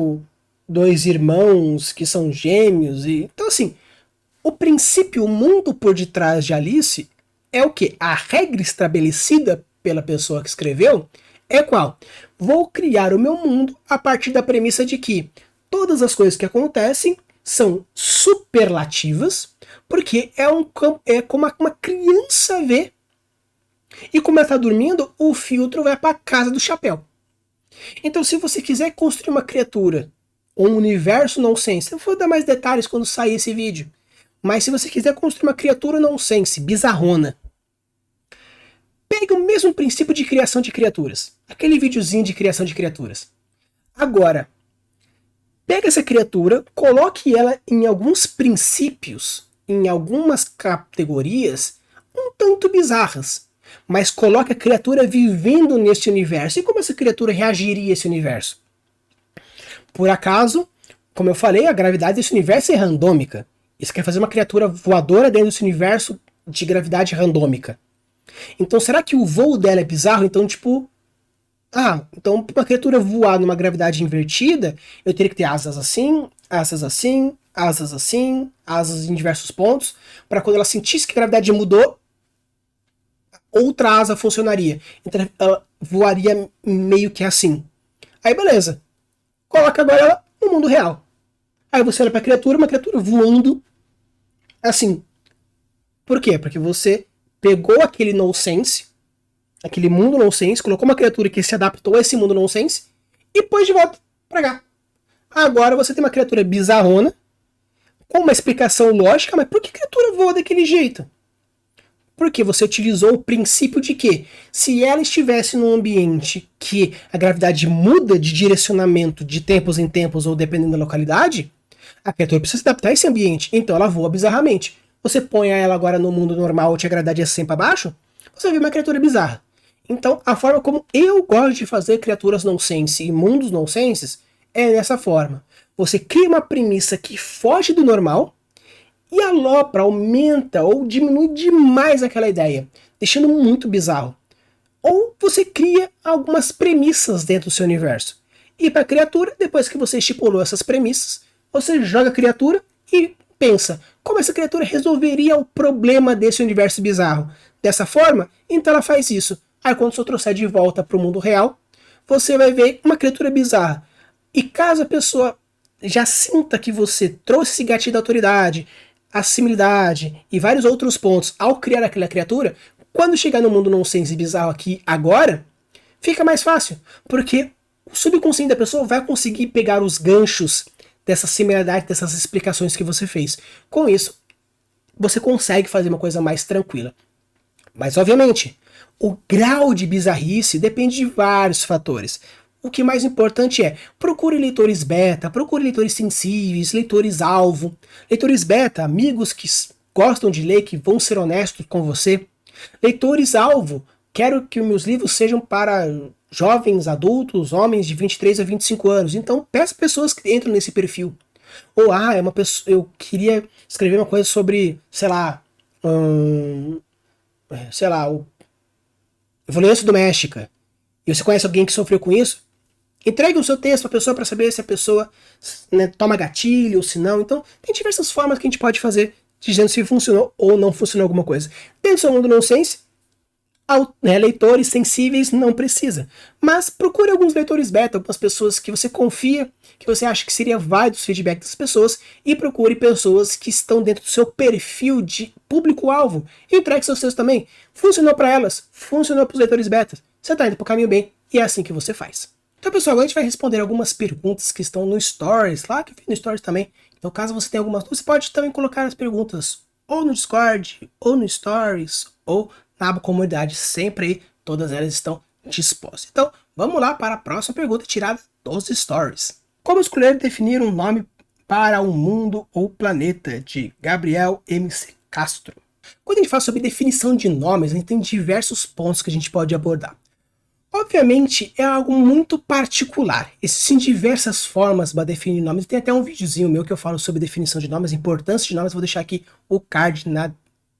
A: dois irmãos que são gêmeos. Então, assim, o princípio, o mundo por detrás de Alice é o que? A regra estabelecida pela pessoa que escreveu é qual? Vou criar o meu mundo a partir da premissa de que todas as coisas que acontecem são superlativas, porque é como uma criança vê. E como ela está dormindo, o filtro vai para a casa do chapéu. Então, se você quiser construir uma criatura ou um universo nonsense, eu vou dar mais detalhes quando sair esse vídeo. Mas se você quiser construir uma criatura nonsense, bizarrona, pegue o mesmo princípio de criação de criaturas. Aquele videozinho de criação de criaturas. Agora, pega essa criatura, coloque ela em alguns princípios, em algumas categorias, um tanto bizarras. Mas coloque a criatura vivendo neste universo. E como essa criatura reagiria a esse universo? Por acaso, como eu falei, a gravidade desse universo é randômica. Isso quer fazer uma criatura voadora dentro desse universo de gravidade randômica. Então, será que o voo dela é bizarro? Então, tipo, então para uma criatura voar numa gravidade invertida, eu teria que ter asas assim, asas assim, asas assim, asas em diversos pontos, para quando ela sentisse que a gravidade mudou, outra asa funcionaria. Então ela voaria meio que assim. Aí beleza. Coloca agora ela no mundo real. Aí você olha pra criatura, uma criatura voando assim. Por quê? Porque você pegou aquele nonsense, aquele mundo nonsense, colocou uma criatura que se adaptou a esse mundo nonsense e pôs de volta pra cá. Agora você tem uma criatura bizarrona, com uma explicação lógica, mas por que a criatura voa daquele jeito? Porque você utilizou o princípio de que, se ela estivesse num ambiente que a gravidade muda de direcionamento de tempos em tempos ou dependendo da localidade, a criatura precisa se adaptar a esse ambiente, então ela voa bizarramente. Você põe ela agora no mundo normal onde a gravidade é sempre abaixo, você vê uma criatura bizarra. Então, a forma como eu gosto de fazer criaturas nonsense e mundos nonsenses é dessa forma. Você cria uma premissa que foge do normal e alopra, aumenta ou diminui demais aquela ideia, deixando muito bizarro. Ou você cria algumas premissas dentro do seu universo. E para a criatura, depois que você estipulou essas premissas, você joga a criatura e pensa como essa criatura resolveria o problema desse universo bizarro. Dessa forma, então ela faz isso. Aí quando você trouxer de volta para o mundo real, você vai ver uma criatura bizarra. E caso a pessoa já sinta que você trouxe esse gatilho da autoridade, assimilidade e vários outros pontos ao criar aquela criatura, quando chegar no mundo nonsense bizarro aqui agora, fica mais fácil, porque o subconsciente da pessoa vai conseguir pegar os ganchos dessa similaridade, dessas explicações que você fez. Com isso, você consegue fazer uma coisa mais tranquila. Mas, obviamente, o grau de bizarrice depende de vários fatores. O que mais importante é, procure leitores beta, procure leitores sensíveis, leitores alvo. Leitores beta, amigos que gostam de ler, que vão ser honestos com você. Leitores alvo, quero que os meus livros sejam para jovens, adultos, homens de 23 a 25 anos. Então, peça pessoas que entram nesse perfil. Ou, é uma pessoa, eu queria escrever uma coisa sobre, sei lá, violência doméstica. E você conhece alguém que sofreu com isso? Entregue o seu texto para a pessoa para saber se a pessoa, né, toma gatilho ou se não. Então, tem diversas formas que a gente pode fazer dizendo se funcionou ou não funcionou alguma coisa. Dentro do seu mundo nonsense, leitores sensíveis não precisa. Mas procure alguns leitores beta, algumas pessoas que você confia, que você acha que seria válido os feedbacks das pessoas, e procure pessoas que estão dentro do seu perfil de público-alvo. E entregue seus textos também. Funcionou para elas, funcionou para os leitores beta. Você está indo para o caminho bem, e é assim que você faz. Então, pessoal, agora a gente vai responder algumas perguntas que estão no Stories, lá que eu fiz no Stories também. Então, caso você tenha algumas dúvidas, você pode também colocar as perguntas ou no Discord, ou no Stories, ou na aba comunidade, sempre aí, todas elas estão dispostas. Então, vamos lá para a próxima pergunta tirada dos Stories. Como escolher definir um nome para um mundo ou planeta, de Gabriel MC Castro. Quando a gente fala sobre definição de nomes, a gente tem diversos pontos que a gente pode abordar. Obviamente, é algo muito particular. Existem diversas formas para definir nomes. Tem até um videozinho meu que eu falo sobre definição de nomes, importância de nomes. Vou deixar aqui o card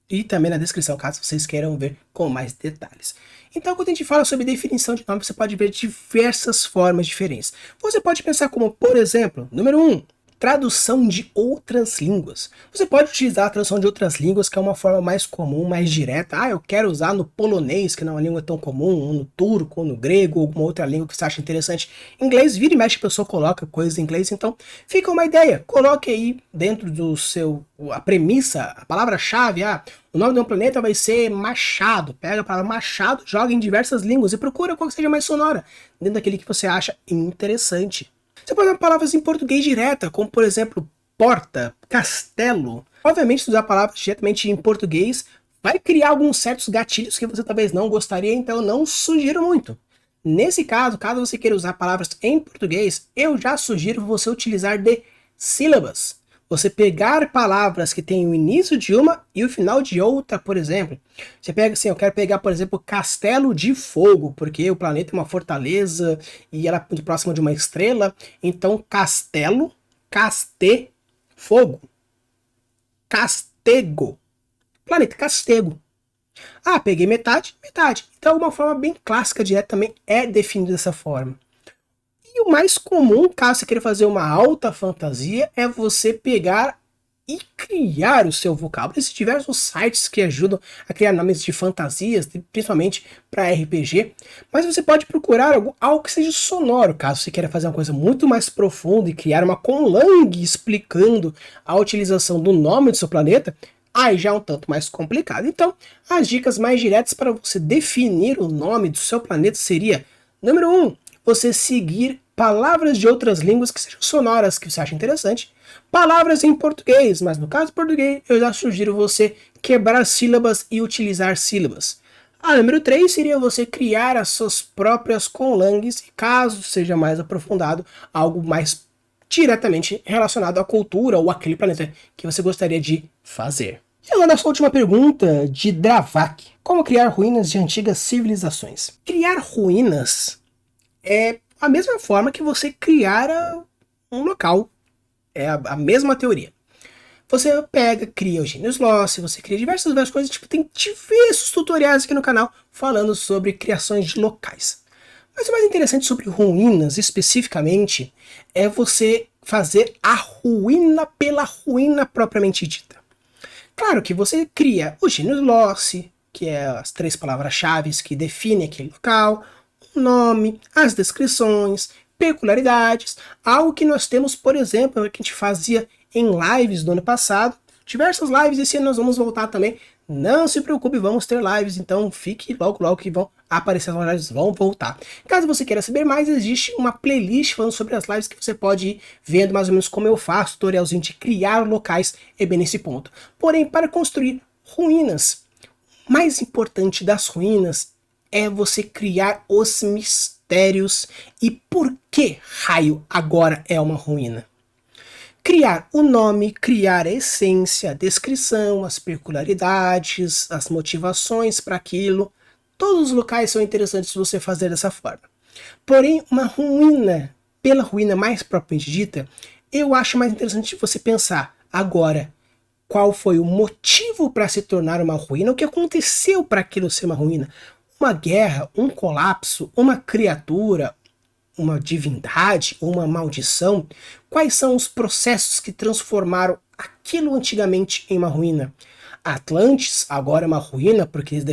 A: e também na descrição, caso vocês queiram ver com mais detalhes. Então, quando a gente fala sobre definição de nome, você pode ver diversas formas diferentes. Você pode pensar como, por exemplo, número 1, tradução de outras línguas. Você pode utilizar a tradução de outras línguas, que é uma forma mais comum, mais direta. Ah, eu quero usar no polonês, que não é uma língua tão comum, ou no turco, ou no grego, ou alguma outra língua que você acha interessante. Inglês, vira e mexe, a pessoa coloca coisas em inglês, então fica uma ideia. Coloque aí dentro do seu, a premissa, a palavra-chave, o nome de um planeta vai ser Machado. Pega a palavra Machado, joga em diversas línguas e procura qual que seja mais sonora, dentro daquele que você acha interessante. Você pode usar palavras em português direta, como por exemplo, porta, castelo. Obviamente, se usar palavras diretamente em português, vai criar alguns certos gatilhos que você talvez não gostaria, então eu não sugiro muito. Nesse caso, caso você queira usar palavras em português, eu já sugiro você utilizar de sílabas. Você pegar palavras que têm o início de uma e o final de outra, por exemplo. Você pega assim, eu quero pegar, por exemplo, Castelo de Fogo, porque o planeta é uma fortaleza e ela é muito próxima de uma estrela. Então, castelo, fogo. Castego. Planeta Castego. Ah, peguei metade, metade. Então, uma forma bem clássica, direta, também é definida dessa forma. E o mais comum, caso você queira fazer uma alta fantasia, é você pegar e criar o seu vocábulo. Existem diversos sites que ajudam a criar nomes de fantasias, principalmente para RPG, mas você pode procurar algo que seja sonoro, caso você queira fazer uma coisa muito mais profunda e criar uma conlang explicando a utilização do nome do seu planeta. Aí já é um tanto mais complicado. Então, as dicas mais diretas para você definir o nome do seu planeta seria, número 1, você seguir palavras de outras línguas que sejam sonoras, que você acha interessante. Palavras em português, mas no caso português, eu já sugiro você quebrar sílabas e utilizar sílabas. A número 3 seria você criar as suas próprias conlangues, e caso seja mais aprofundado, algo mais diretamente relacionado à cultura ou àquele planeta que você gostaria de fazer. E agora nossa última pergunta, de Dravak. Como criar ruínas de antigas civilizações? Criar ruínas é a mesma forma que você criar um local. É a mesma teoria. Você pega, cria o Genius Lost, você cria diversas coisas, tipo, tem diversos tutoriais aqui no canal falando sobre criações de locais. Mas o mais interessante sobre ruínas, especificamente, é você fazer a ruína pela ruína propriamente dita. Claro que você cria o Genius Lost, que é as 3 palavras-chave que definem aquele local, o nome, as descrições, peculiaridades, algo que nós temos, por exemplo, que a gente fazia em lives do ano passado, diversas lives, esse ano nós vamos voltar também, não se preocupe, vamos ter lives, então fique logo que vão aparecer as lives, vão voltar. Caso você queira saber mais, existe uma playlist falando sobre as lives que você pode ir vendo mais ou menos como eu faço, tutorialzinho de criar locais, é bem nesse ponto. Porém, para construir ruínas, o mais importante das ruínas é você criar os mistérios e por que raio agora é uma ruína. Criar o nome, criar a essência, a descrição, as peculiaridades, as motivações para aquilo. Todos os locais são interessantes se você fazer dessa forma. Porém, uma ruína, pela ruína mais propriamente dita, eu acho mais interessante você pensar agora qual foi o motivo para se tornar uma ruína, o que aconteceu para aquilo ser uma ruína. Uma guerra, um colapso, uma criatura, uma divindade ou uma maldição? Quais são os processos que transformaram aquilo antigamente em uma ruína? Atlantis agora é uma ruína porque eles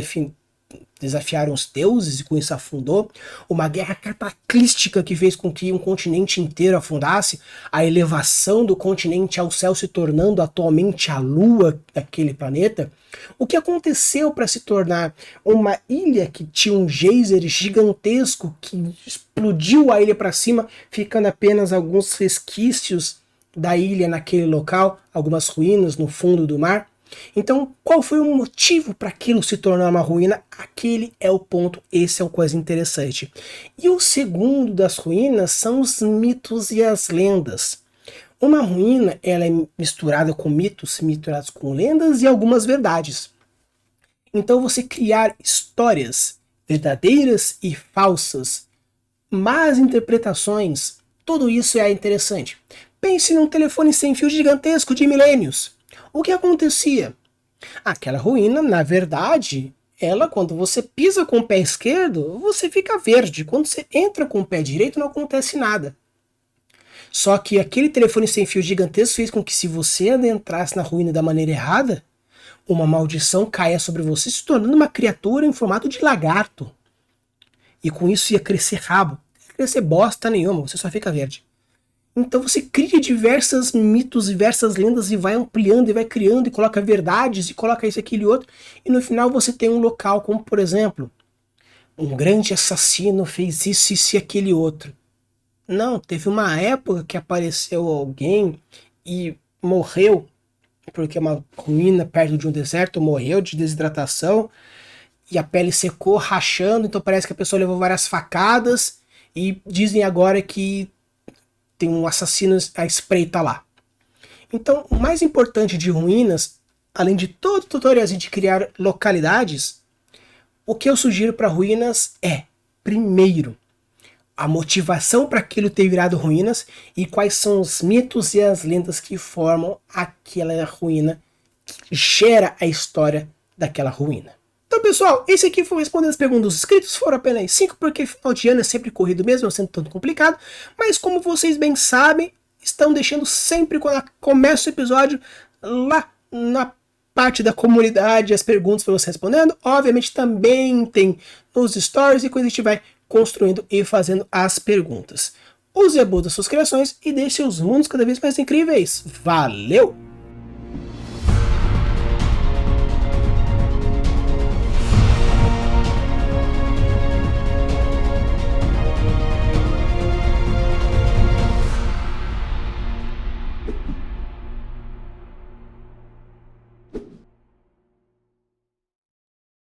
A: desafiaram os deuses e com isso afundou. Uma guerra cataclística que fez com que um continente inteiro afundasse, a elevação do continente ao céu se tornando atualmente a lua daquele planeta. O que aconteceu para se tornar uma ilha que tinha um geyser gigantesco que explodiu a ilha para cima, ficando apenas alguns resquícios da ilha naquele local, algumas ruínas no fundo do mar? Então, qual foi o motivo para aquilo se tornar uma ruína? Aquele é o ponto, esse é o coisa interessante. E o segundo das ruínas são os mitos e as lendas. Uma ruína, ela é misturada com mitos, misturados com lendas e algumas verdades. Então, você criar histórias verdadeiras e falsas, más interpretações, tudo isso é interessante. Pense num telefone sem fio gigantesco de milênios. O que acontecia? Aquela ruína, na verdade, ela, quando você pisa com o pé esquerdo, você fica verde. Quando você entra com o pé direito, não acontece nada. Só que aquele telefone sem fio gigantesco fez com que, se você adentrasse na ruína da maneira errada, uma maldição caia sobre você, se tornando uma criatura em formato de lagarto. E com isso ia crescer rabo. Não ia crescer bosta nenhuma, você só fica verde. Então você cria diversos mitos, diversas lendas e vai ampliando e vai criando e coloca verdades e coloca isso, aquilo e outro. E no final você tem um local como, por exemplo, um grande assassino fez isso e aquele outro. Não, teve uma época que apareceu alguém e morreu, porque é uma ruína perto de um deserto, morreu de desidratação e a pele secou, rachando, então parece que a pessoa levou várias facadas e dizem agora que tem um assassino à espreita lá. Então, o mais importante de ruínas, além de todo o tutorial de criar localidades, o que eu sugiro para ruínas é, primeiro, a motivação para aquilo ter virado ruínas e quais são os mitos e as lendas que formam aquela ruína, que gera a história daquela ruína. Então, pessoal, esse aqui foi respondendo as perguntas dos inscritos. Foram apenas 5, porque final de ano é sempre corrido mesmo, não sendo tanto complicado. Mas como vocês bem sabem, estão deixando sempre, quando começa o episódio, lá na parte da comunidade, as perguntas para você respondendo. Obviamente também tem nos stories e coisa que a gente vai construindo e fazendo as perguntas. Use a boa das suas criações e deixe seus mundos cada vez mais incríveis. Valeu!